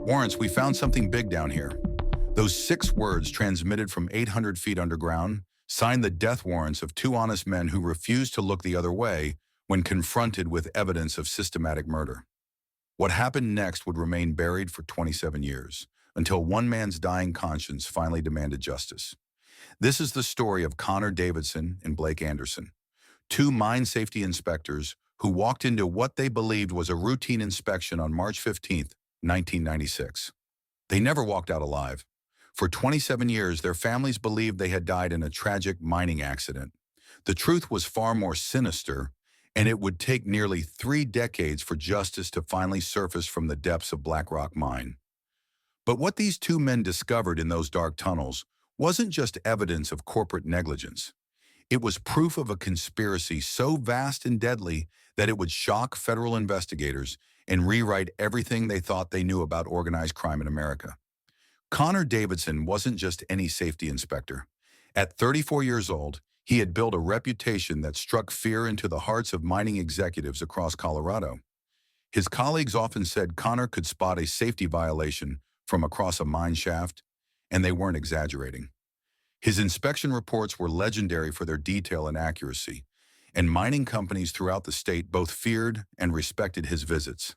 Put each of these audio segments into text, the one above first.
Lawrence, we found something big down here. Those 6 words transmitted from 800 feet underground signed the death warrants of 2 honest men who refused to look the other way when confronted with evidence of systematic murder. What happened next would remain buried for 27 years, until one man's dying conscience finally demanded justice. This is the story of Connor Davidson and Blake Anderson, 2 mine safety inspectors who walked into what they believed was a routine inspection on March 15, 1996. They never walked out alive. For 27 years, their families believed they had died in a tragic mining accident. The truth was far more sinister, and it would take nearly 3 decades for justice to finally surface from the depths of Blackrock Mine. But what these 2 men discovered in those dark tunnels wasn't just evidence of corporate negligence. It was proof of a conspiracy so vast and deadly that it would shock federal investigators and rewrite everything they thought they knew about organized crime in America. Connor Davidson wasn't just any safety inspector. At 34 years old, he had built a reputation that struck fear into the hearts of mining executives across Colorado. His colleagues often said Connor could spot a safety violation from across a mine shaft, and they weren't exaggerating. His inspection reports were legendary for their detail and accuracy, and mining companies throughout the state both feared and respected his visits.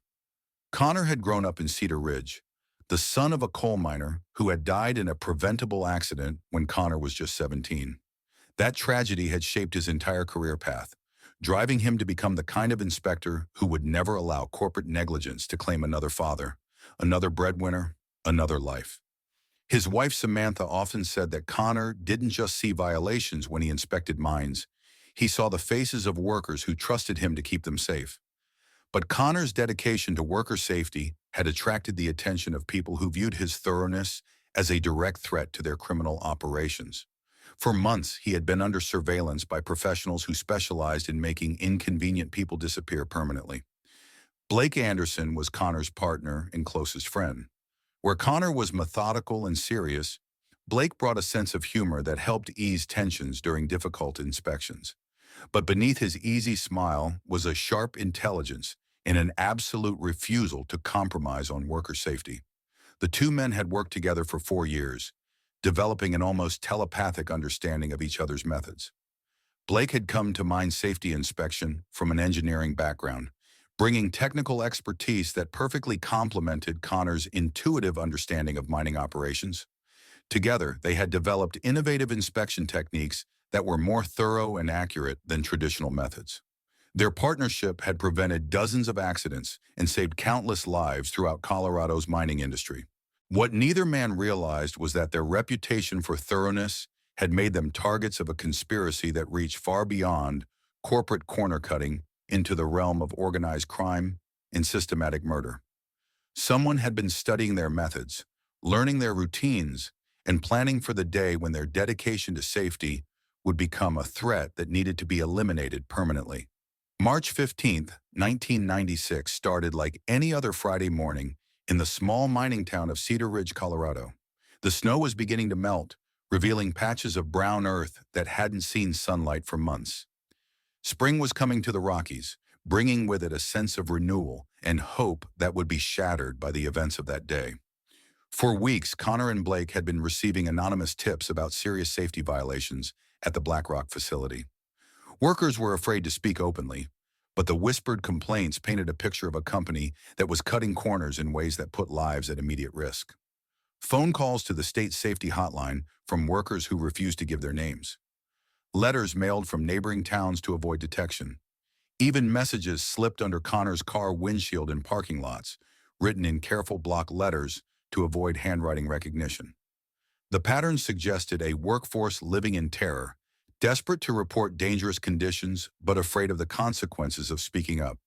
Connor had grown up in Cedar Ridge, the son of a coal miner who had died in a preventable accident when Connor was just 17. That tragedy had shaped his entire career path, driving him to become the kind of inspector who would never allow corporate negligence to claim another father, another breadwinner, another life. His wife Samantha often said that Connor didn't just see violations when he inspected mines. He saw the faces of workers who trusted him to keep them safe. But Connor's dedication to worker safety had attracted the attention of people who viewed his thoroughness as a direct threat to their criminal operations. For months, he had been under surveillance by professionals who specialized in making inconvenient people disappear permanently. Blake Anderson was Connor's partner and closest friend. Where Connor was methodical and serious, Blake brought a sense of humor that helped ease tensions during difficult inspections. But beneath his easy smile was a sharp intelligence and an absolute refusal to compromise on worker safety. The 2 men had worked together for 4 years, developing an almost telepathic understanding of each other's methods. Blake had come to mine safety inspection from an engineering background, bringing technical expertise that perfectly complemented Connor's intuitive understanding of mining operations. Together, they had developed innovative inspection techniques that were more thorough and accurate than traditional methods. Their partnership had prevented dozens of accidents and saved countless lives throughout Colorado's mining industry. What neither man realized was that their reputation for thoroughness had made them targets of a conspiracy that reached far beyond corporate corner-cutting into the realm of organized crime and systematic murder. Someone had been studying their methods, learning their routines, and planning for the day when their dedication to safety would become a threat that needed to be eliminated permanently. March 15th, 1996 started like any other Friday morning in the small mining town of Cedar Ridge, Colorado. The snow was beginning to melt, revealing patches of brown earth that hadn't seen sunlight for months. Spring was coming to the Rockies, bringing with it a sense of renewal and hope that would be shattered by the events of that day. For weeks, Connor and Blake had been receiving anonymous tips about serious safety violations at the Blackrock facility. Workers were afraid to speak openly, but the whispered complaints painted a picture of a company that was cutting corners in ways that put lives at immediate risk. Phone calls to the state safety hotline from workers who refused to give their names. Letters mailed from neighboring towns to avoid detection. Even messages slipped under Connor's car windshield in parking lots, written in careful block letters to avoid handwriting recognition. The pattern suggested a workforce living in terror, desperate to report dangerous conditions but afraid of the consequences of speaking up.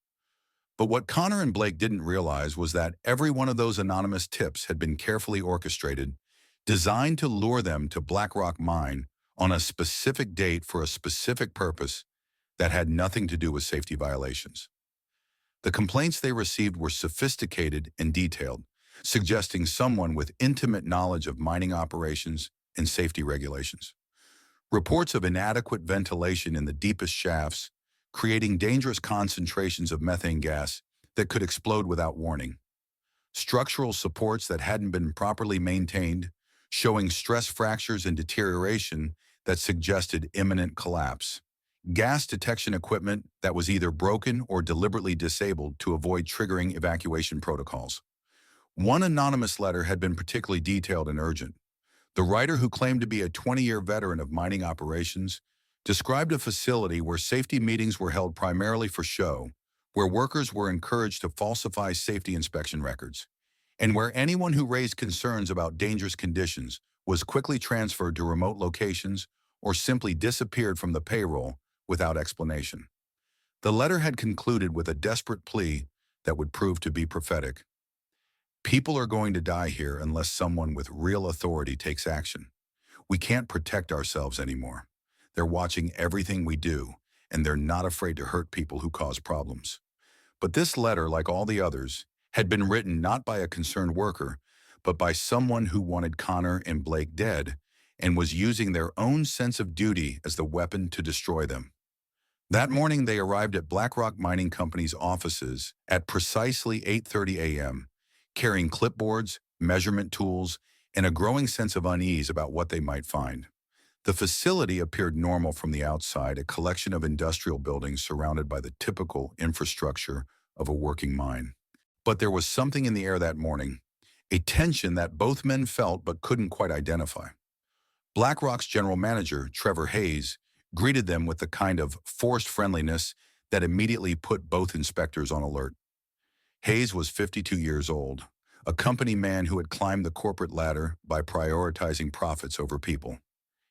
But what Connor and Blake didn't realize was that every one of those anonymous tips had been carefully orchestrated, designed to lure them to Blackrock Mine on a specific date for a specific purpose that had nothing to do with safety violations. The complaints they received were sophisticated and detailed, suggesting someone with intimate knowledge of mining operations and safety regulations. Reports of inadequate ventilation in the deepest shafts, creating dangerous concentrations of methane gas that could explode without warning. structural supports that hadn't been properly maintained, showing stress fractures and deterioration that suggested imminent collapse, gas detection equipment that was either broken or deliberately disabled to avoid triggering evacuation protocols. One anonymous letter had been particularly detailed and urgent. The writer, who claimed to be a 20-year veteran of mining operations, described a facility where safety meetings were held primarily for show, where workers were encouraged to falsify safety inspection records, and where anyone who raised concerns about dangerous conditions was quickly transferred to remote locations or simply disappeared from the payroll without explanation. The letter had concluded with a desperate plea that would prove to be prophetic. People are going to die here unless someone with real authority takes action. We can't protect ourselves anymore. They're watching everything we do, and they're not afraid to hurt people who cause problems. But this letter, like all the others, had been written not by a concerned worker, but by someone who wanted Connor and Blake dead and was using their own sense of duty as the weapon to destroy them. That morning, they arrived at Blackrock Mining Company's offices at precisely 8:30 a.m., carrying clipboards, measurement tools, and a growing sense of unease about what they might find. The facility appeared normal from the outside, a collection of industrial buildings surrounded by the typical infrastructure of a working mine. But there was something in the air that morning, a tension that both men felt but couldn't quite identify. BlackRock's general manager, Trevor Hayes, greeted them with the kind of forced friendliness that immediately put both inspectors on alert. Hayes was 52 years old, a company man who had climbed the corporate ladder by prioritizing profits over people.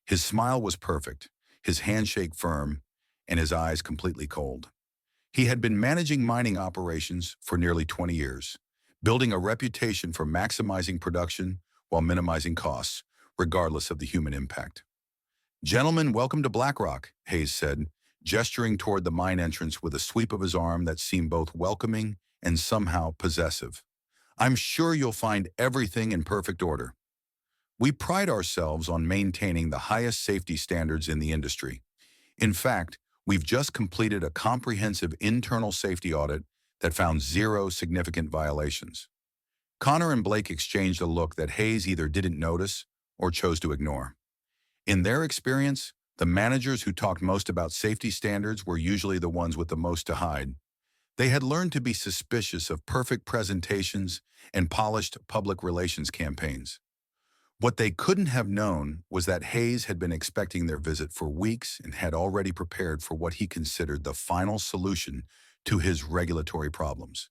His smile was perfect, his handshake firm, and his eyes completely cold. He had been managing mining operations for nearly 20 years, building a reputation for maximizing production while minimizing costs, regardless of the human impact. "Gentlemen, welcome to Blackrock," Hayes said, gesturing toward the mine entrance with a sweep of his arm that seemed both welcoming and somehow possessive. "I'm sure you'll find everything in perfect order. We pride ourselves on maintaining the highest safety standards in the industry. In fact, we've just completed a comprehensive internal safety audit that found zero significant violations." Connor and Blake exchanged a look that Hayes either didn't notice or chose to ignore. In their experience, the managers who talked most about safety standards were usually the ones with the most to hide. They had learned to be suspicious of perfect presentations and polished public relations campaigns. What they couldn't have known was that Hayes had been expecting their visit for weeks and had already prepared for what he considered the final solution to his regulatory problems.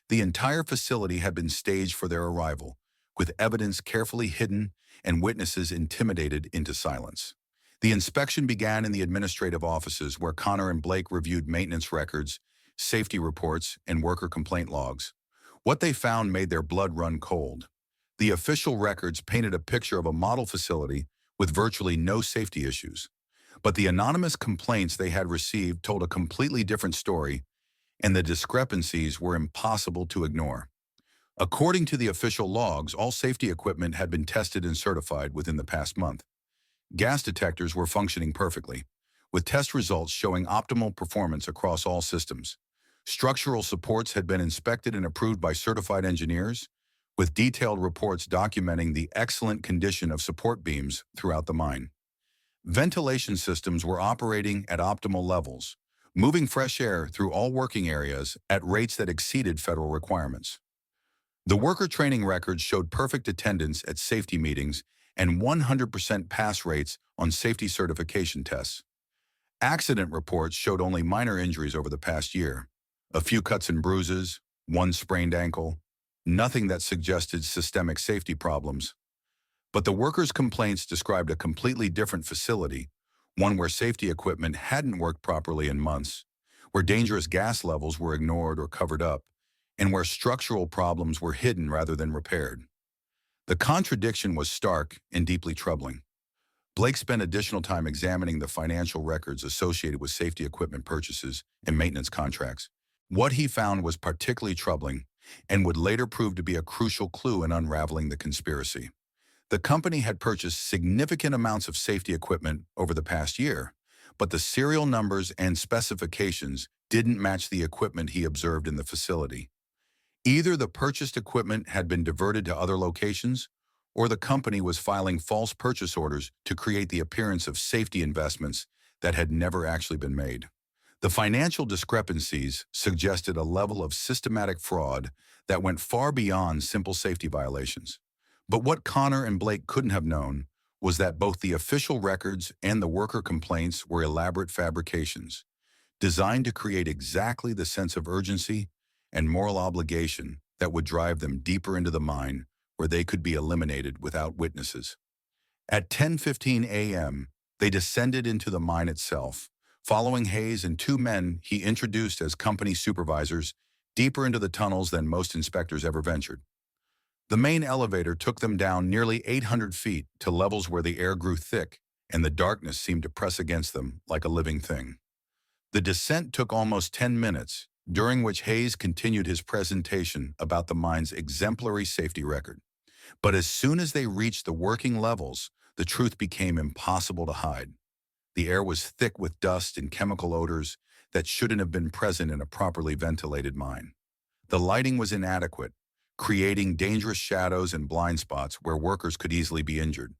The entire facility had been staged for their arrival, with evidence carefully hidden and witnesses intimidated into silence. The inspection began in the administrative offices, where Connor and Blake reviewed maintenance records, safety reports, and worker complaint logs. What they found made their blood run cold. The official records painted a picture of a model facility with virtually no safety issues. But the anonymous complaints they had received told a completely different story, and the discrepancies were impossible to ignore. According to the official logs, all safety equipment had been tested and certified within the past month. Gas detectors were functioning perfectly, with test results showing optimal performance across all systems. Structural supports had been inspected and approved by certified engineers, with detailed reports documenting the excellent condition of support beams throughout the mine. Ventilation systems were operating at optimal levels, moving fresh air through all working areas at rates that exceeded federal requirements. The worker training records showed perfect attendance at safety meetings and 100% pass rates on safety certification tests. Accident reports showed only minor injuries over the past year, a few cuts and bruises, one sprained ankle, nothing that suggested systemic safety problems. But the workers' complaints described a completely different facility, one where safety equipment hadn't worked properly in months, where dangerous gas levels were ignored or covered up, and where structural problems were hidden rather than repaired. The contradiction was stark and deeply troubling. Blake spent additional time examining the financial records associated with safety equipment purchases and maintenance contracts. What he found was particularly troubling and would later prove to be a crucial clue in unraveling the conspiracy. The company had purchased significant amounts of safety equipment over the past year, but the serial numbers and specifications didn't match the equipment he observed in the facility. Either the purchased equipment had been diverted to other locations, or the company was filing false purchase orders to create the appearance of safety investments that had never actually been made. The financial discrepancies suggested a level of systematic fraud that went far beyond simple safety violations. But what Connor and Blake couldn't have known was that both the official records and the worker complaints were elaborate fabrications, designed to create exactly the sense of urgency and moral obligation that would drive them deeper into the mine where they could be eliminated without witnesses. At 10:15 a.m., they descended into the mine itself, following Hayes and two men he introduced as company supervisors deeper into the tunnels than most inspectors ever ventured. The main elevator took them down nearly 800 feet to levels where the air grew thick and the darkness seemed to press against them like a living thing. The descent took almost 10 minutes, during which Hayes continued his presentation about the mine's exemplary safety record. But as soon as they reached the working levels, the truth became impossible to hide. The air was thick with dust and chemical odors that shouldn't have been present in a properly ventilated mine. The lighting was inadequate, creating dangerous shadows and blind spots where workers could easily be injured.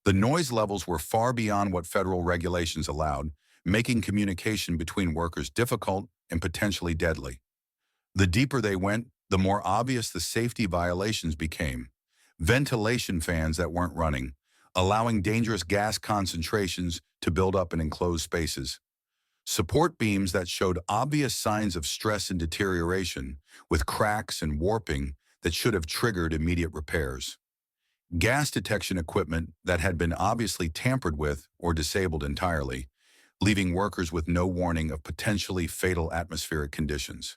The noise levels were far beyond what federal regulations allowed, making communication between workers difficult and potentially deadly. The deeper they went, the more obvious the safety violations became. Ventilation fans that weren't running, allowing dangerous gas concentrations to build up in enclosed spaces. Support beams that showed obvious signs of stress and deterioration, with cracks and warping that should have triggered immediate repairs. Gas detection equipment that had been obviously tampered with or disabled entirely, leaving workers with no warning of potentially fatal atmospheric conditions.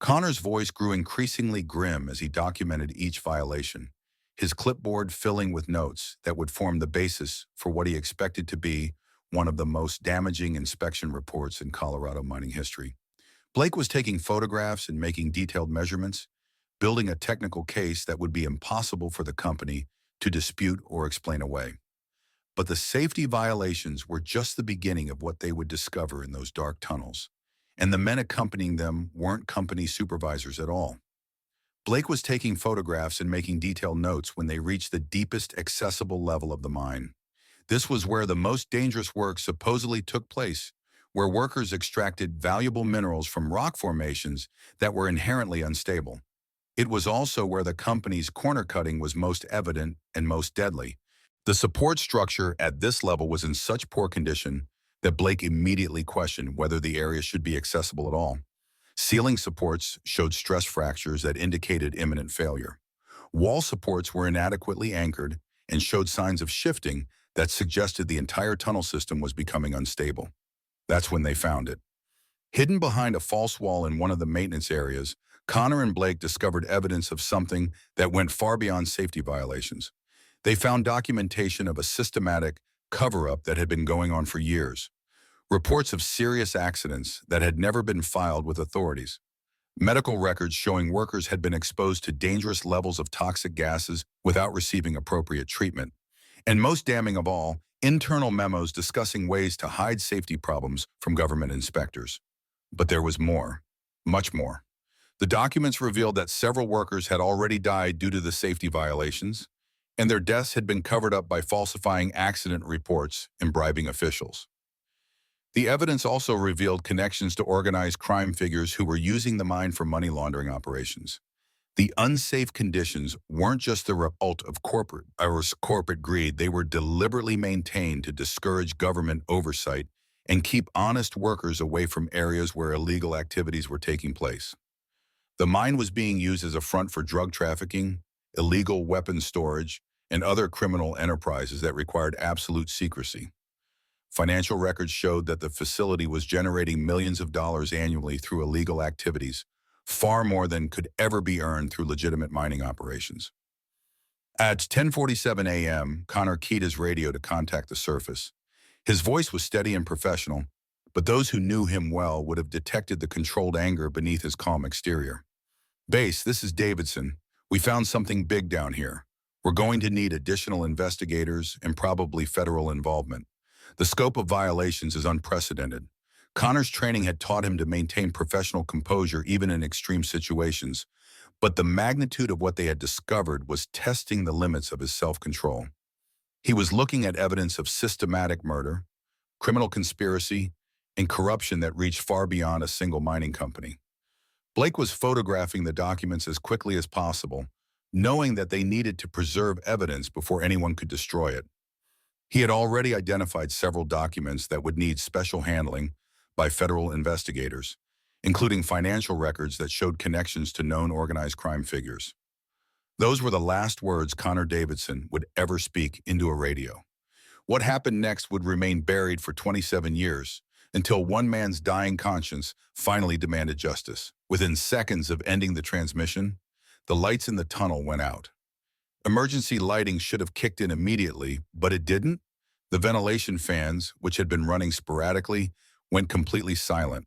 Connor's voice grew increasingly grim as he documented each violation, his clipboard filling with notes that would form the basis for what he expected to be one of the most damaging inspection reports in Colorado mining history. Blake was taking photographs and making detailed measurements, building a technical case that would be impossible for the company to dispute or explain away. But the safety violations were just the beginning of what they would discover in those dark tunnels, and the men accompanying them weren't company supervisors at all. Blake was taking photographs and making detailed notes when they reached the deepest accessible level of the mine. This was where the most dangerous work supposedly took place, where workers extracted valuable minerals from rock formations that were inherently unstable. It was also where the company's corner cutting was most evident and most deadly. The support structure at this level was in such poor condition that Blake immediately questioned whether the area should be accessible at all. Ceiling supports showed stress fractures that indicated imminent failure. Wall supports were inadequately anchored and showed signs of shifting that suggested the entire tunnel system was becoming unstable. That's when they found it. Hidden behind a false wall in one of the maintenance areas, Connor and Blake discovered evidence of something that went far beyond safety violations. They found documentation of a systematic cover-up that had been going on for years. Reports of serious accidents that had never been filed with authorities. Medical records showing workers had been exposed to dangerous levels of toxic gases without receiving appropriate treatment. And most damning of all, internal memos discussing ways to hide safety problems from government inspectors. But there was more, much more. The documents revealed that several workers had already died due to the safety violations, and their deaths had been covered up by falsifying accident reports and bribing officials. The evidence also revealed connections to organized crime figures who were using the mine for money laundering operations. The unsafe conditions weren't just the result of corporate greed. They were deliberately maintained to discourage government oversight and keep honest workers away from areas where illegal activities were taking place. The mine was being used as a front for drug trafficking, illegal weapons storage, and other criminal enterprises that required absolute secrecy. Financial records showed that the facility was generating millions of dollars annually through illegal activities, far more than could ever be earned through legitimate mining operations. At 10:47 a.m., Connor keyed his radio to contact the surface. His voice was steady and professional, but those who knew him well would have detected the controlled anger beneath his calm exterior. "Base, this is Davidson. We found something big down here. We're going to need additional investigators and probably federal involvement. The scope of violations is unprecedented." Connor's training had taught him to maintain professional composure even in extreme situations, But the magnitude of what they had discovered was testing the limits of his self-control. He was looking at evidence of systematic murder, criminal conspiracy, and corruption that reached far beyond a single mining company. Blake was photographing the documents as quickly as possible, knowing that they needed to preserve evidence before anyone could destroy it. He had already identified several documents that would need special handling by federal investigators, including financial records that showed connections to known organized crime figures. Those were the last words Connor Davidson would ever speak into a radio. What happened next would remain buried for 27 years, until one man's dying conscience finally demanded justice. Within seconds of ending the transmission, the lights in the tunnel went out. Emergency lighting should have kicked in immediately, but it didn't. The ventilation fans, which had been running sporadically, went completely silent.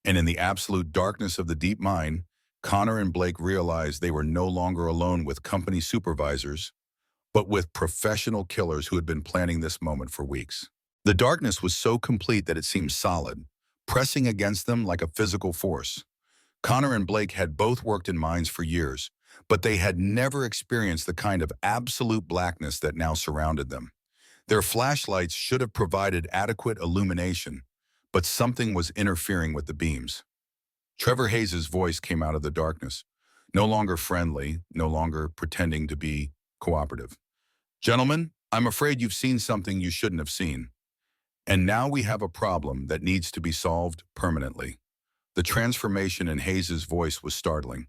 And in the absolute darkness of the deep mine, Connor and Blake realized they were no longer alone with company supervisors, but with professional killers who had been planning this moment for weeks. The darkness was so complete that it seemed solid, pressing against them like a physical force. Connor and Blake had both worked in mines for years, but they had never experienced the kind of absolute blackness that now surrounded them. Their flashlights should have provided adequate illumination, but something was interfering with the beams. Trevor Hayes' voice came out of the darkness, no longer friendly, no longer pretending to be cooperative. "Gentlemen, I'm afraid you've seen something you shouldn't have seen. And now we have a problem that needs to be solved permanently." The transformation in Hayes' voice was startling.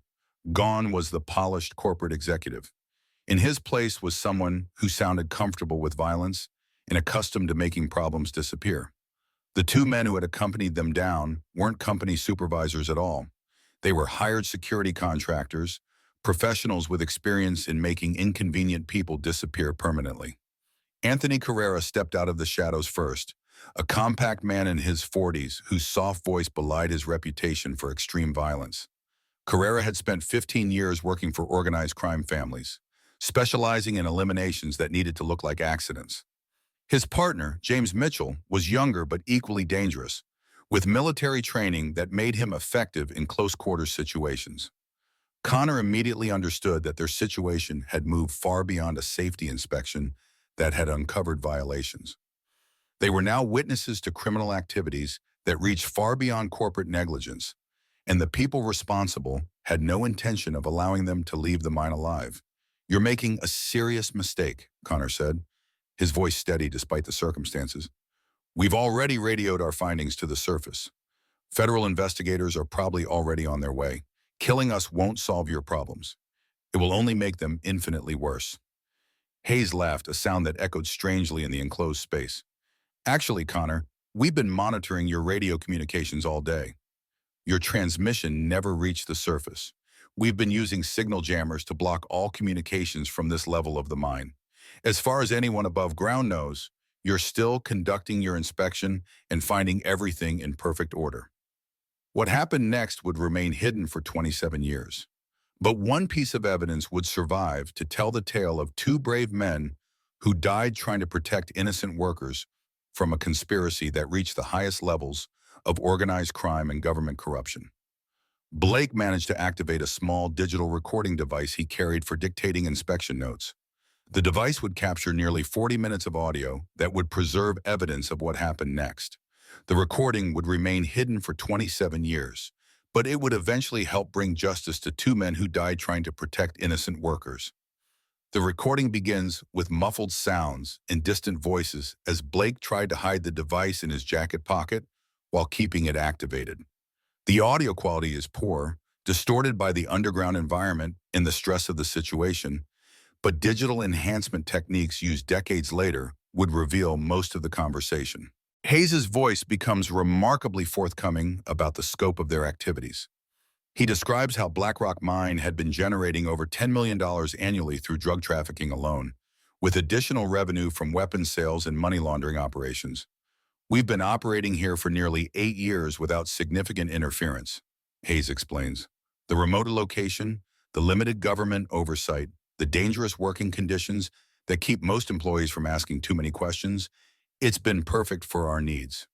Gone was the polished corporate executive. In his place was someone who sounded comfortable with violence and accustomed to making problems disappear. The two men who had accompanied them down weren't company supervisors at all. They were hired security contractors, professionals with experience in making inconvenient people disappear permanently. Anthony Carrera stepped out of the shadows first, a compact man in his 40s whose soft voice belied his reputation for extreme violence. Carrera had spent 15 years working for organized crime families, specializing in eliminations that needed to look like accidents. His partner, James Mitchell, was younger but equally dangerous, with military training that made him effective in close-quarters situations. Connor immediately understood that their situation had moved far beyond a safety inspection that had uncovered violations. They were now witnesses to criminal activities that reached far beyond corporate negligence, and the people responsible had no intention of allowing them to leave the mine alive. "You're making a serious mistake," Connor said, his voice steady despite the circumstances. "We've already radioed our findings to the surface. Federal investigators are probably already on their way. Killing us won't solve your problems. It will only make them infinitely worse." Hayes laughed, a sound that echoed strangely in the enclosed space. "Actually, Connor, we've been monitoring your radio communications all day. Your transmission never reached the surface. We've been using signal jammers to block all communications from this level of the mine. As far as anyone above ground knows, you're still conducting your inspection and finding everything in perfect order." What happened next would remain hidden for 27 years. But one piece of evidence would survive to tell the tale of two brave men who died trying to protect innocent workers from a conspiracy that reached the highest levels of organized crime and government corruption. Blake managed to activate a small digital recording device he carried for dictating inspection notes. The device would capture nearly 40 minutes of audio that would preserve evidence of what happened next. The recording would remain hidden for 27 years, but it would eventually help bring justice to two men who died trying to protect innocent workers. The recording begins with muffled sounds and distant voices as Blake tried to hide the device in his jacket pocket while keeping it activated. The audio quality is poor, distorted by the underground environment and the stress of the situation, but digital enhancement techniques used decades later would reveal most of the conversation. Hayes' voice becomes remarkably forthcoming about the scope of their activities. He describes how Blackrock Mine had been generating over $10 million annually through drug trafficking alone, with additional revenue from weapons sales and money laundering operations. "We've been operating here for nearly 8 years without significant interference," Hayes explains. "The remote location, the limited government oversight, the dangerous working conditions that keep most employees from asking too many questions, it's been perfect for our needs.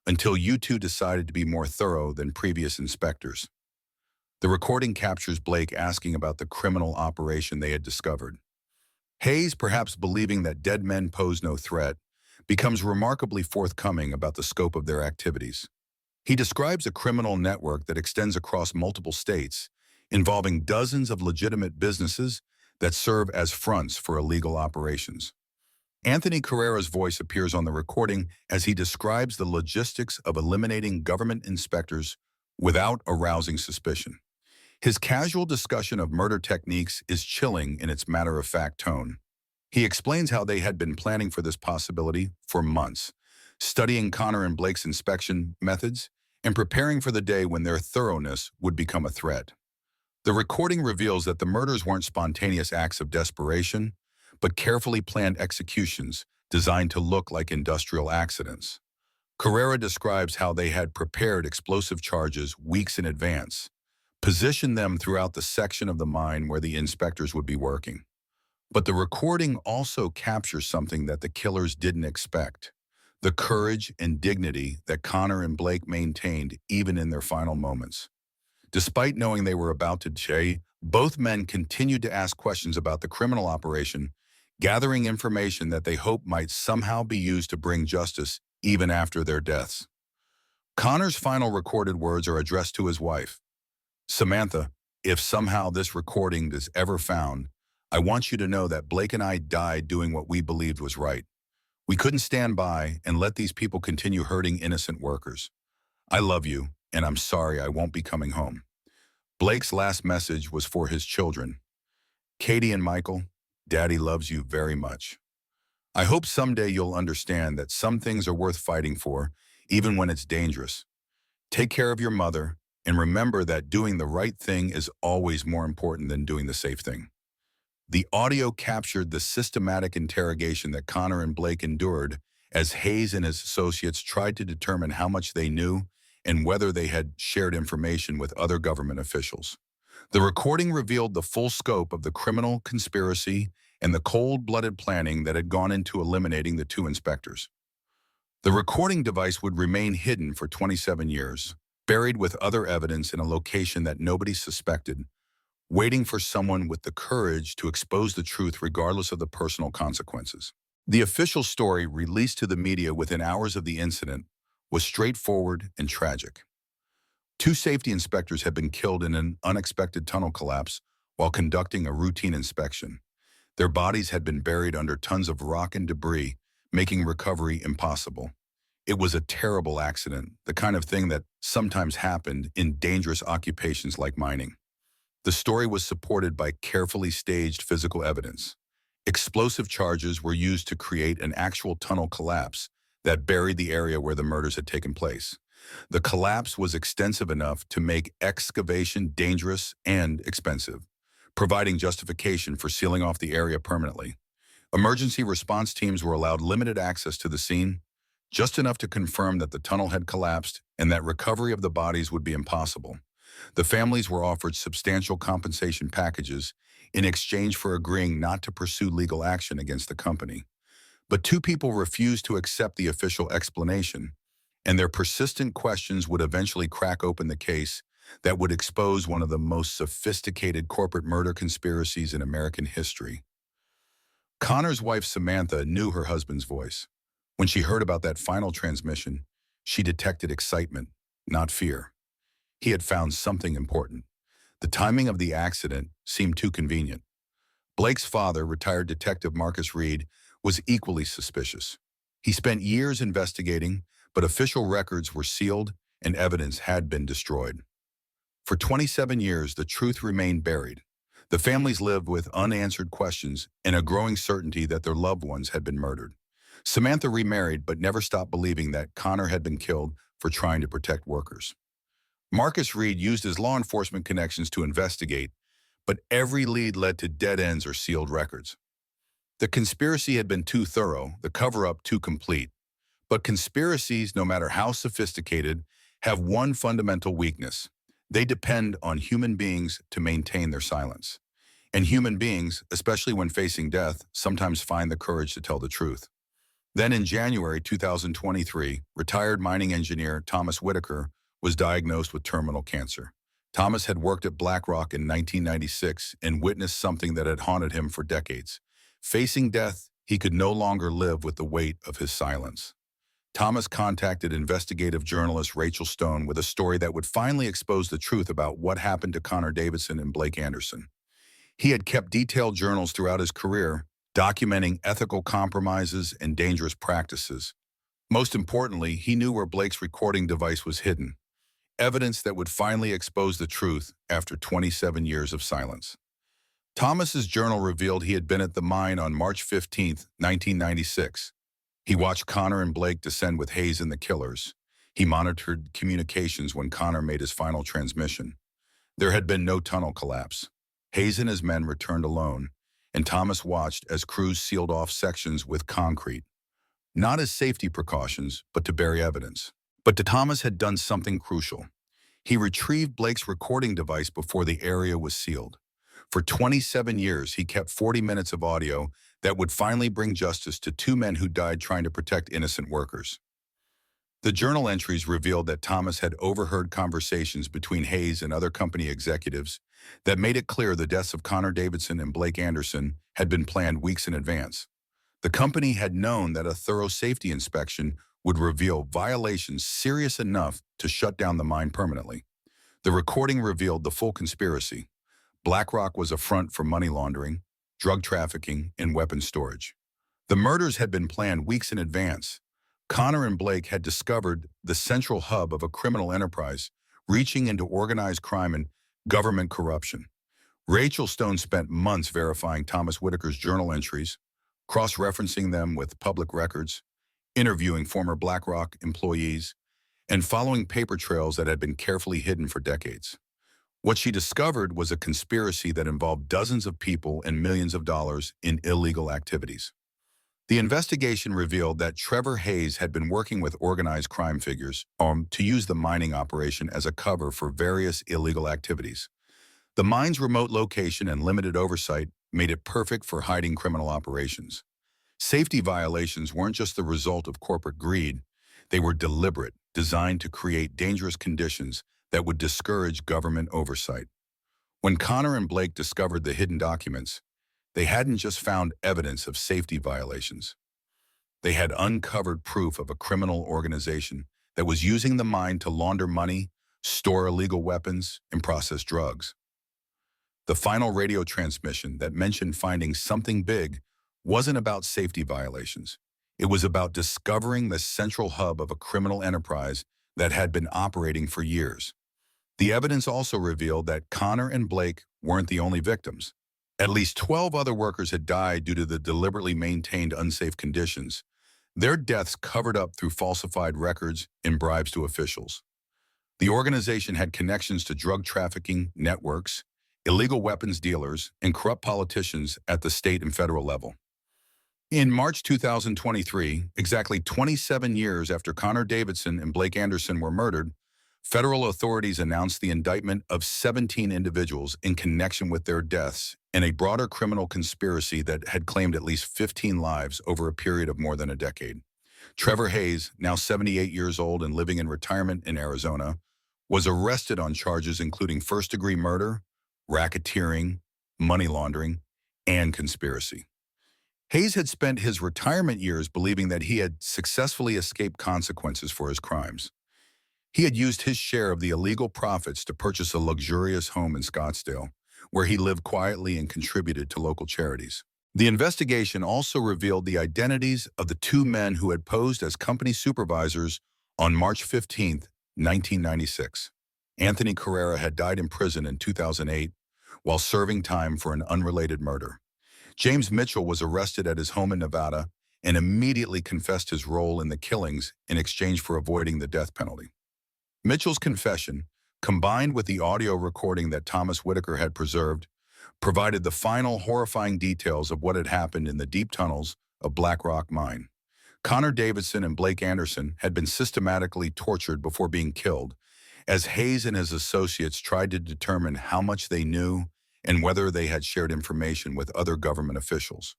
Until you two decided to be more thorough than previous inspectors." The recording captures Blake asking about the criminal operation they had discovered. Hayes, perhaps believing that dead men pose no threat, becomes remarkably forthcoming about the scope of their activities. He describes a criminal network that extends across multiple states, involving dozens of legitimate businesses that serve as fronts for illegal operations. Anthony Carrera's voice appears on the recording as he describes the logistics of eliminating government inspectors without arousing suspicion. His casual discussion of murder techniques is chilling in its matter-of-fact tone. He explains how they had been planning for this possibility for months, studying Connor and Blake's inspection methods and preparing for the day when their thoroughness would become a threat. The recording reveals that the murders weren't spontaneous acts of desperation, but carefully planned executions designed to look like industrial accidents. Carrera describes how they had prepared explosive charges weeks in advance, positioned them throughout the section of the mine where the inspectors would be working. But the recording also captures something that the killers didn't expect: the courage and dignity that Connor and Blake maintained even in their final moments. Despite knowing they were about to die, both men continued to ask questions about the criminal operation, gathering information that they hoped might somehow be used to bring justice even after their deaths. Connor's final recorded words are addressed to his wife. "Samantha, if somehow this recording is ever found, I want you to know that Blake and I died doing what we believed was right. We couldn't stand by and let these people continue hurting innocent workers. I love you, and I'm sorry I won't be coming home." Blake's last message was for his children. "Katie and Michael, Daddy loves you very much. I hope someday you'll understand that some things are worth fighting for, even when it's dangerous. Take care of your mother, and remember that doing the right thing is always more important than doing the safe thing." The audio captured the systematic interrogation that Connor and Blake endured as Hayes and his associates tried to determine how much they knew and whether they had shared information with other government officials. The recording revealed the full scope of the criminal conspiracy and the cold-blooded planning that had gone into eliminating the two inspectors. The recording device would remain hidden for 27 years, buried with other evidence in a location that nobody suspected, waiting for someone with the courage to expose the truth regardless of the personal consequences. The official story released to the media within hours of the incident was straightforward and tragic. Two safety inspectors had been killed in an unexpected tunnel collapse while conducting a routine inspection. Their bodies had been buried under tons of rock and debris, making recovery impossible. It was a terrible accident, the kind of thing that sometimes happened in dangerous occupations like mining. The story was supported by carefully staged physical evidence. Explosive charges were used to create an actual tunnel collapse that buried the area where the murders had taken place. The collapse was extensive enough to make excavation dangerous and expensive, providing justification for sealing off the area permanently. Emergency response teams were allowed limited access to the scene, just enough to confirm that the tunnel had collapsed and that recovery of the bodies would be impossible. The families were offered substantial compensation packages in exchange for agreeing not to pursue legal action against the company. But two people refused to accept the official explanation, and their persistent questions would eventually crack open the case that would expose one of the most sophisticated corporate murder conspiracies in American history. Connor's wife, Samantha, knew her husband's voice. When she heard about that final transmission, she detected excitement, not fear. He had found something important. The timing of the accident seemed too convenient. Blake's father, retired Detective Marcus Reed, was equally suspicious. He spent years investigating, but official records were sealed and evidence had been destroyed. For 27 years, the truth remained buried. The families lived with unanswered questions and a growing certainty that their loved ones had been murdered. Samantha remarried but never stopped believing that Connor had been killed for trying to protect workers. Marcus Reed used his law enforcement connections to investigate, but every lead led to dead ends or sealed records. The conspiracy had been too thorough, the cover-up too complete. But conspiracies, no matter how sophisticated, have one fundamental weakness. They depend on human beings to maintain their silence. And human beings, especially when facing death, sometimes find the courage to tell the truth. Then in January 2023, retired mining engineer Thomas Whitaker was diagnosed with terminal cancer. Thomas had worked at Blackrock in 1996 and witnessed something that had haunted him for decades. Facing death, he could no longer live with the weight of his silence. Thomas contacted investigative journalist Rachel Stone with a story that would finally expose the truth about what happened to Connor Davidson and Blake Anderson. He had kept detailed journals throughout his career, documenting ethical compromises and dangerous practices. Most importantly, he knew where Blake's recording device was hidden, evidence that would finally expose the truth after 27 years of silence. Thomas's journal revealed he had been at the mine on March 15, 1996. He watched Connor and Blake descend with Hayes and the killers. He monitored communications when Connor made his final transmission. There had been no tunnel collapse. Hayes and his men returned alone, and Thomas watched as crews sealed off sections with concrete, not as safety precautions, but to bury evidence. But Thomas had done something crucial. He retrieved Blake's recording device before the area was sealed. For 27 years, he kept 40 minutes of audio that would finally bring justice to two men who died trying to protect innocent workers. The journal entries revealed that Thomas had overheard conversations between Hayes and other company executives that made it clear the deaths of Connor Davidson and Blake Anderson had been planned weeks in advance. The company had known that a thorough safety inspection would reveal violations serious enough to shut down the mine permanently. The recording revealed the full conspiracy. Blackrock was a front for money laundering, drug trafficking, and weapons storage. The murders had been planned weeks in advance. Connor and Blake had discovered the central hub of a criminal enterprise, reaching into organized crime and government corruption. Rachel Stone spent months verifying Thomas Whitaker's journal entries, cross-referencing them with public records, interviewing former Blackrock employees, and following paper trails that had been carefully hidden for decades. What she discovered was a conspiracy that involved dozens of people and millions of dollars in illegal activities. The investigation revealed that Trevor Hayes had been working with organized crime figures to use the mining operation as a cover for various illegal activities. The mine's remote location and limited oversight made it perfect for hiding criminal operations. Safety violations weren't just the result of corporate greed. They were deliberate, designed to create dangerous conditions that would discourage government oversight. When Connor and Blake discovered the hidden documents, they hadn't just found evidence of safety violations. They had uncovered proof of a criminal organization that was using the mine to launder money, store illegal weapons, and process drugs. The final radio transmission that mentioned finding something big wasn't about safety violations. It was about discovering the central hub of a criminal enterprise that had been operating for years. The evidence also revealed that Connor and Blake weren't the only victims. At least 12 other workers had died due to the deliberately maintained unsafe conditions, their deaths covered up through falsified records and bribes to officials. The organization had connections to drug trafficking networks, illegal weapons dealers, and corrupt politicians at the state and federal level. In March 2023, exactly 27 years after Connor Davidson and Blake Anderson were murdered, federal authorities announced the indictment of 17 individuals in connection with their deaths in a broader criminal conspiracy that had claimed at least 15 lives over a period of more than a decade. Trevor Hayes, now 78 years old and living in retirement in Arizona, was arrested on charges including first-degree murder, racketeering, money laundering, and conspiracy. Hayes had spent his retirement years believing that he had successfully escaped consequences for his crimes. He had used his share of the illegal profits to purchase a luxurious home in Scottsdale, where he lived quietly and contributed to local charities. The investigation also revealed the identities of the two men who had posed as company supervisors on March 15, 1996. Anthony Carrera had died in prison in 2008 while serving time for an unrelated murder. James Mitchell was arrested at his home in Nevada and immediately confessed his role in the killings in exchange for avoiding the death penalty. Mitchell's confession, combined with the audio recording that Thomas Whitaker had preserved, provided the final horrifying details of what had happened in the deep tunnels of Blackrock Mine. Connor Davidson and Blake Anderson had been systematically tortured before being killed, as Hayes and his associates tried to determine how much they knew and whether they had shared information with other government officials.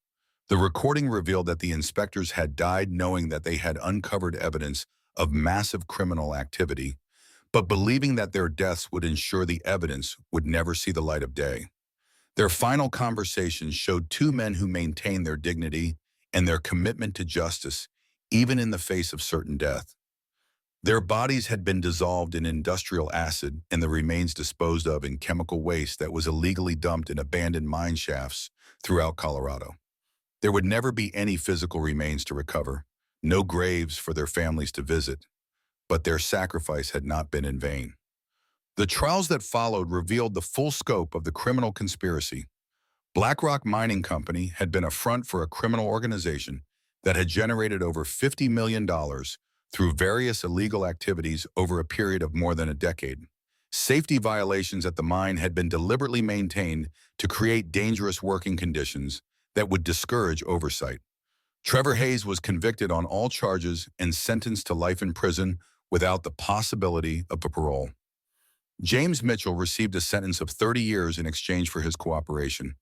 The recording revealed that the inspectors had died knowing that they had uncovered evidence of massive criminal activity, but believing that their deaths would ensure the evidence would never see the light of day. Their final conversations showed two men who maintained their dignity and their commitment to justice, even in the face of certain death. Their bodies had been dissolved in industrial acid and the remains disposed of in chemical waste that was illegally dumped in abandoned mine shafts throughout Colorado. There would never be any physical remains to recover, no graves for their families to visit, but their sacrifice had not been in vain. The trials that followed revealed the full scope of the criminal conspiracy. Blackrock Mining Company had been a front for a criminal organization that had generated over $50 million through various illegal activities over a period of more than a decade. Safety violations at the mine had been deliberately maintained to create dangerous working conditions that would discourage oversight. Trevor Hayes was convicted on all charges and sentenced to life in prison without the possibility of parole. James Mitchell received a sentence of 30 years in exchange for his cooperation.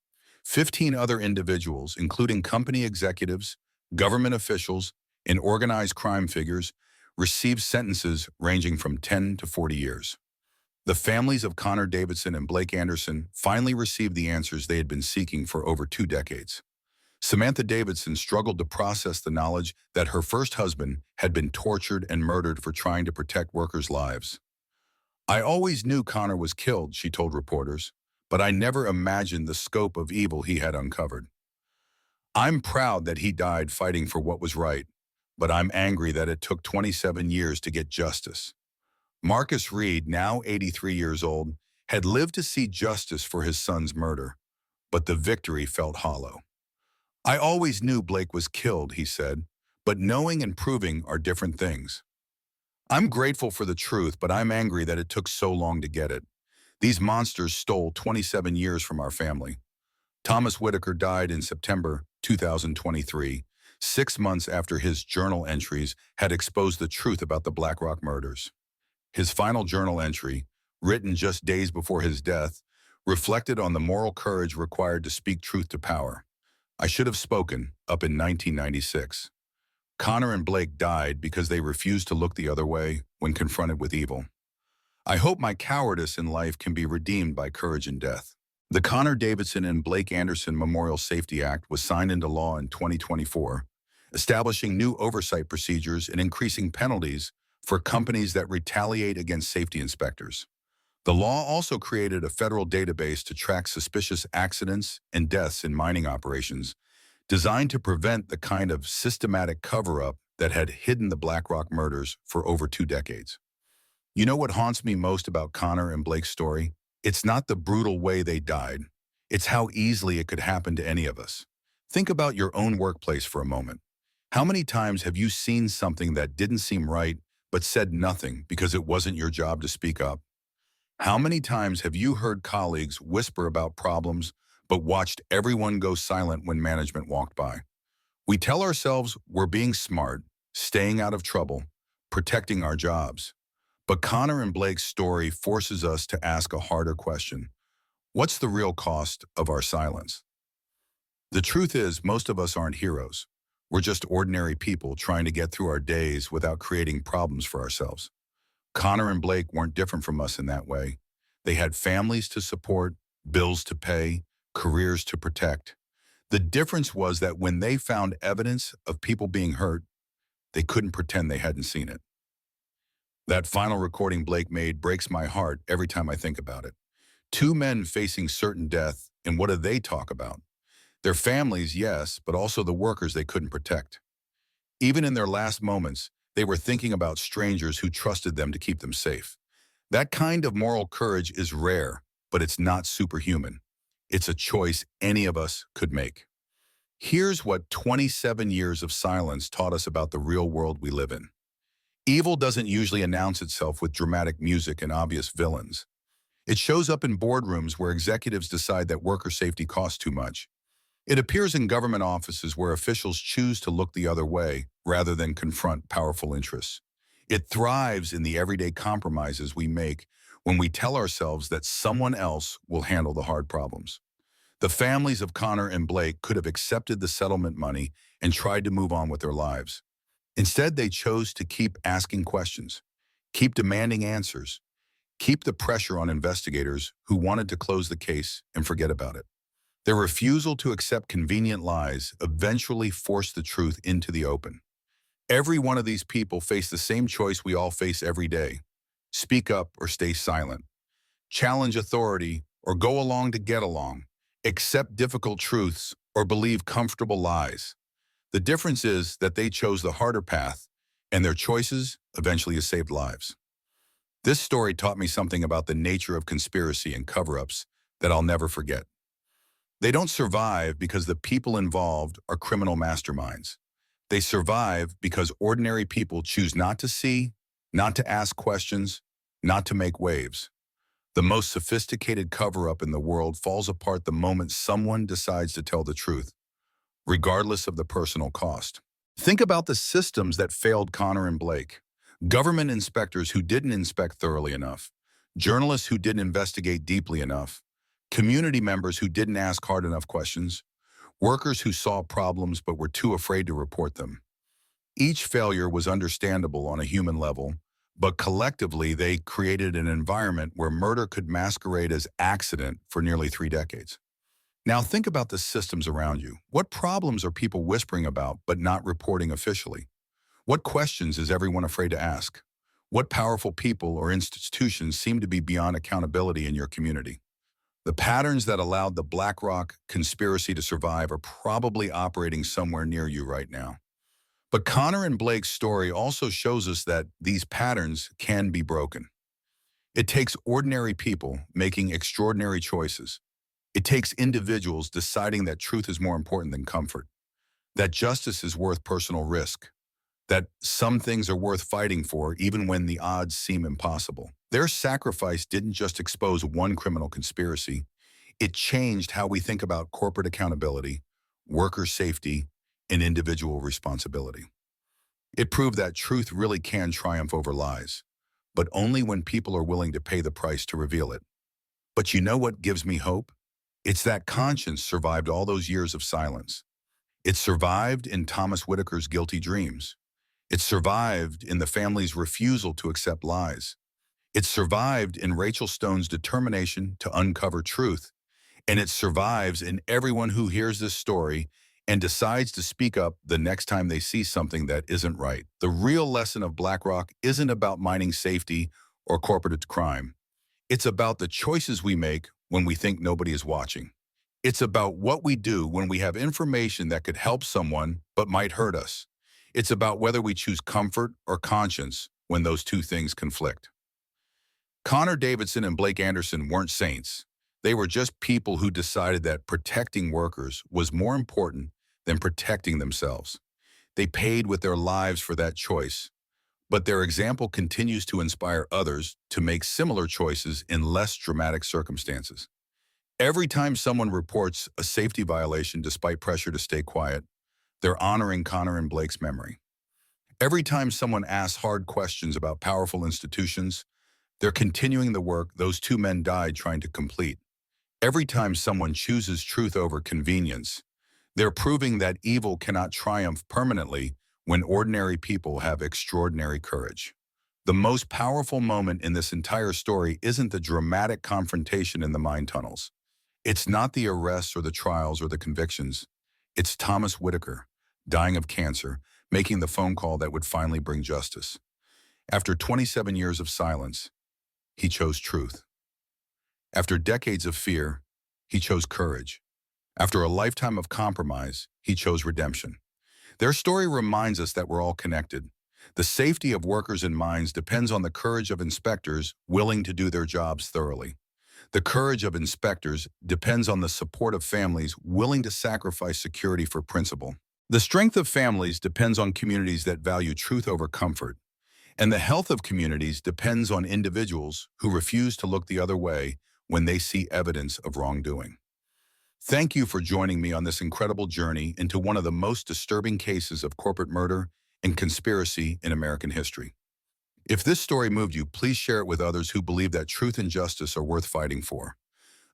15 other individuals, including company executives, government officials, and organized crime figures, received sentences ranging from 10 to 40 years. The families of Connor Davidson and Blake Anderson finally received the answers they had been seeking for over 2 decades. Samantha Davidson struggled to process the knowledge that her first husband had been tortured and murdered for trying to protect workers' lives. "I always knew Connor was killed," she told reporters, "but I never imagined the scope of evil he had uncovered. I'm proud that he died fighting for what was right, but I'm angry that it took 27 years to get justice." Marcus Reed, now 83 years old, had lived to see justice for his son's murder, but the victory felt hollow. "I always knew Blake was killed," he said, "but knowing and proving are different things. I'm grateful for the truth, but I'm angry that it took so long to get it. These monsters stole 27 years from our family." Thomas Whitaker died in September 2023, 6 months after his journal entries had exposed the truth about the Blackrock murders. His final journal entry, written just days before his death, reflected on the moral courage required to speak truth to power. "I should have spoken," up in 1996. Connor and Blake died because they refused to look the other way when confronted with evil. I hope my cowardice in life can be redeemed by courage in death. The Connor Davidson and Blake Anderson Memorial Safety Act was signed into law in 2024, establishing new oversight procedures and increasing penalties for companies that retaliate against safety inspectors. The law also created a federal database to track suspicious accidents and deaths in mining operations, designed to prevent the kind of systematic cover-up that had hidden the Blackrock murders for over 2 decades. You know what haunts me most about Connor and Blake's story? It's not the brutal way they died. It's how easily it could happen to any of us. Think about your own workplace for a moment. How many times have you seen something that didn't seem right but said nothing because it wasn't your job to speak up? How many times have you heard colleagues whisper about problems but watched everyone go silent when management walked by? We tell ourselves we're being smart, staying out of trouble, protecting our jobs. But Connor and Blake's story forces us to ask a harder question. What's the real cost of our silence? The truth is, most of us aren't heroes. We're just ordinary people trying to get through our days without creating problems for ourselves. Connor and Blake weren't different from us in that way. They had families to support, bills to pay, careers to protect. The difference was that when they found evidence of people being hurt, they couldn't pretend they hadn't seen it. That final recording Blake made breaks my heart every time I think about it. 2 men facing certain death, and what do they talk about? Their families, yes, but also the workers they couldn't protect. Even in their last moments, they were thinking about strangers who trusted them to keep them safe. That kind of moral courage is rare, but it's not superhuman. It's a choice any of us could make. Here's what 27 years of silence taught us about the real world we live in. Evil doesn't usually announce itself with dramatic music and obvious villains. It shows up in boardrooms where executives decide that worker safety costs too much. It appears in government offices where officials choose to look the other way rather than confront powerful interests. It thrives in the everyday compromises we make when we tell ourselves that someone else will handle the hard problems. The families of Connor and Blake could have accepted the settlement money and tried to move on with their lives. Instead, they chose to keep asking questions. Keep demanding answers. Keep the pressure on investigators who wanted to close the case and forget about it. Their refusal to accept convenient lies eventually forced the truth into the open. Every one of these people faced the same choice we all face every day. Speak up or stay silent. Challenge authority or go along to get along. Accept difficult truths or believe comfortable lies. The difference is that they chose the harder path, and their choices eventually saved lives. This story taught me something about the nature of conspiracy and cover-ups that I'll never forget. They don't survive because the people involved are criminal masterminds. They survive because ordinary people choose not to see, not to ask questions, not to make waves. The most sophisticated cover-up in the world falls apart the moment someone decides to tell the truth, regardless of the personal cost. Think about the systems that failed Connor and Blake. Government inspectors who didn't inspect thoroughly enough, journalists who didn't investigate deeply enough, community members who didn't ask hard enough questions, workers who saw problems but were too afraid to report them. Each failure was understandable on a human level, but collectively they created an environment where murder could masquerade as accident for nearly 3 decades. Now think about the systems around you. What problems are people whispering about but not reporting officially? What questions is everyone afraid to ask? What powerful people or institutions seem to be beyond accountability in your community? The patterns that allowed the Blackrock conspiracy to survive are probably operating somewhere near you right now. But Connor and Blake's story also shows us that these patterns can be broken. It takes ordinary people making extraordinary choices. It takes individuals deciding that truth is more important than comfort, that justice is worth personal risk, that some things are worth fighting for even when the odds seem impossible. Their sacrifice didn't just expose one criminal conspiracy, it changed how we think about corporate accountability, worker safety, and individual responsibility. It proved that truth really can triumph over lies, but only when people are willing to pay the price to reveal it. But you know what gives me hope? It's that conscience survived all those years of silence. It survived in Thomas Whitaker's guilty dreams. It survived in the family's refusal to accept lies. It survived in Rachel Stone's determination to uncover truth. And it survives in everyone who hears this story and decides to speak up the next time they see something that isn't right. The real lesson of Blackrock isn't about mining safety or corporate crime. It's about the choices we make when we think nobody is watching. It's about what we do when we have information that could help someone but might hurt us. It's about whether we choose comfort or conscience when those two things conflict. Connor Davidson and Blake Anderson weren't saints. They were just people who decided that protecting workers was more important than protecting themselves. They paid with their lives for that choice, but their example continues to inspire others to make similar choices in less dramatic circumstances. Every time someone reports a safety violation despite pressure to stay quiet, they're honoring Connor and Blake's memory. Every time someone asks hard questions about powerful institutions, they're continuing the work those two men died trying to complete. Every time someone chooses truth over convenience, they're proving that evil cannot triumph permanently when ordinary people have extraordinary courage. The most powerful moment in this entire story isn't the dramatic confrontation in the mine tunnels. It's not the arrests or the trials or the convictions. It's Thomas Whitaker, dying of cancer, making the phone call that would finally bring justice. After 27 years of silence, he chose truth. After decades of fear, he chose courage. After a lifetime of compromise, he chose redemption. Their story reminds us that we're all connected. The safety of workers in mines depends on the courage of inspectors willing to do their jobs thoroughly. The courage of inspectors depends on the support of families willing to sacrifice security for principle. The strength of families depends on communities that value truth over comfort. And the health of communities depends on individuals who refuse to look the other way when they see evidence of wrongdoing. Thank you for joining me on this incredible journey into one of the most disturbing cases of corporate murder and conspiracy in American history. If this story moved you, please share it with others who believe that truth and justice are worth fighting for.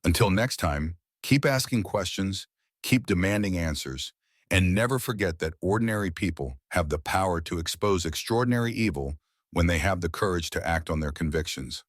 Until next time, keep asking questions, keep demanding answers, and never forget that ordinary people have the power to expose extraordinary evil when they have the courage to act on their convictions.